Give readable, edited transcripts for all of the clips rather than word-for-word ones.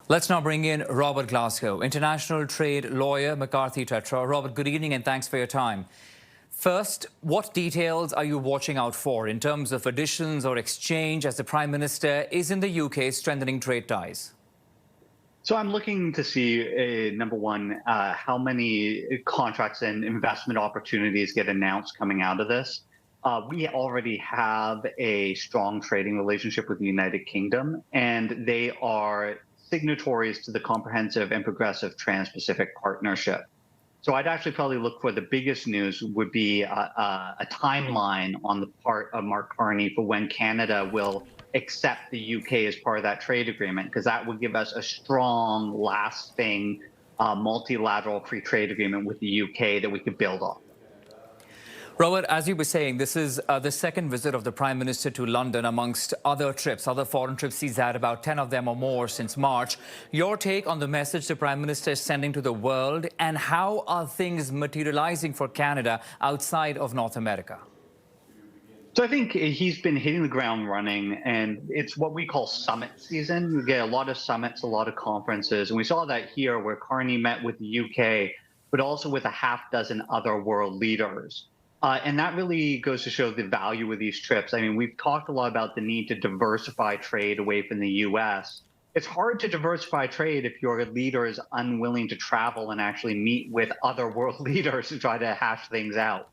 Let's now bring in Robert Glasgow, international trade lawyer, McCarthy Tetra. Robert, good evening and thanks for your time. First, what details are you watching out for in terms of additions or exchange as the Prime Minister is in the UK strengthening trade ties? So I'm looking to see, number one, how many contracts and investment opportunities get announced coming out of this. We already have a strong trading relationship with the United Kingdom, and they are signatories to the Comprehensive and Progressive Trans-Pacific Partnership. So I'd actually probably look for the biggest news would be a timeline on the part of Mark Carney for when Canada will accept the UK as part of that trade agreement, because that would give us a strong, lasting, multilateral free trade agreement with the UK that we could build on. Robert, as you were saying, this is the second visit of the Prime Minister to London amongst other trips, other foreign trips. He's had about 10 of them or more since March. Your take on the message the Prime Minister is sending to the world, and how are things materializing for Canada outside of North America? So I think he's been hitting the ground running, and it's what we call summit season. We get a lot of summits, a lot of conferences, and we saw that here where Carney met with the UK, but also with a half dozen other world leaders. And that really goes to show the value of these trips. I mean, we've talked a lot about the need to diversify trade away from the U.S. It's hard to diversify trade if your leader is unwilling to travel and actually meet with other world leaders to try to hash things out.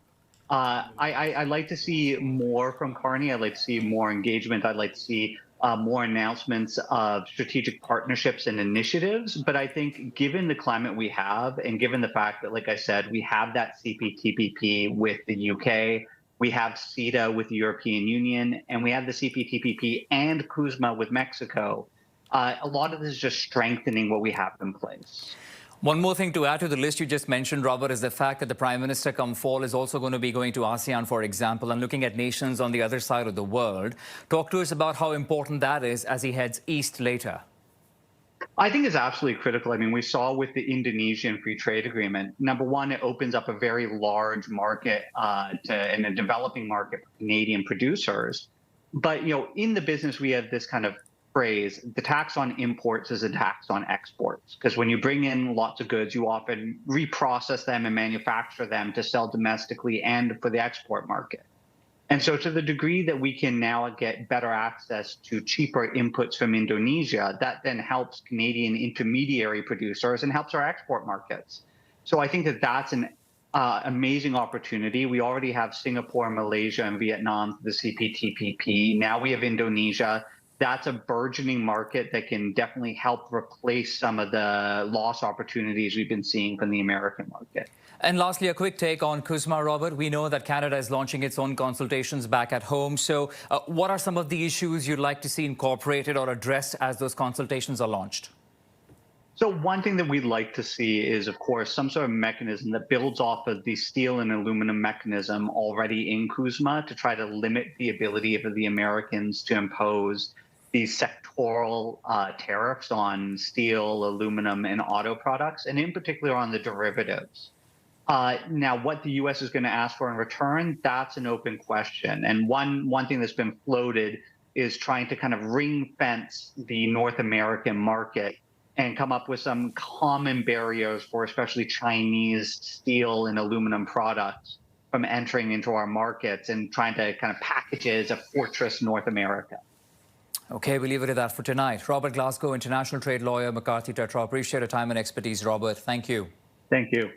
I'd like to see more from Carney. I'd like to see more engagement. I'd like to see more announcements of strategic partnerships and initiatives. But I think given the climate we have, and given the fact that, like I said, we have that CPTPP with the UK, we have CETA with the European Union, and we have the CPTPP and CUSMA with Mexico, a lot of this is just strengthening what we have in place. One more thing to add to the list you just mentioned, Robert, is the fact that the Prime Minister come fall is also going to be going to ASEAN, for example, and looking at nations on the other side of the world. Talk to us about how important that is as he heads east later. I think it's absolutely critical. I mean, we saw with the Indonesian free trade agreement, number one, it opens up a very large market and a developing market for Canadian producers. But, in the business, we have this kind of phrase, the tax on imports is a tax on exports, because when you bring in lots of goods, you often reprocess them and manufacture them to sell domestically and for the export market. And so to the degree that we can now get better access to cheaper inputs from Indonesia, that then helps Canadian intermediary producers and helps our export markets. So I think that that's an amazing opportunity. We already have Singapore, Malaysia, and Vietnam for the CPTPP. Now we have Indonesia. That's a burgeoning market that can definitely help replace some of the lost opportunities we've been seeing from the American market. And lastly, a quick take on CUSMA, Robert. We know that Canada is launching its own consultations back at home. So what are some of the issues you'd like to see incorporated or addressed as those consultations are launched? So one thing that we'd like to see is, of course, some sort of mechanism that builds off of the steel and aluminum mechanism already in CUSMA to try to limit the ability of the Americans to impose these sectoral tariffs on steel, aluminum, and auto products, and in particular on the derivatives. Now, what the U.S. is going to ask for in return, that's an open question. And one thing that's been floated is trying to kind of ring fence the North American market and come up with some common barriers for especially Chinese steel and aluminum products from entering into our markets, and trying to kind of package it as a fortress North America. Okay, we'll leave it at that for tonight. Robert Glasgow, international trade lawyer, McCarthy Tetra. Appreciate your time and expertise, Robert. Thank you. Thank you.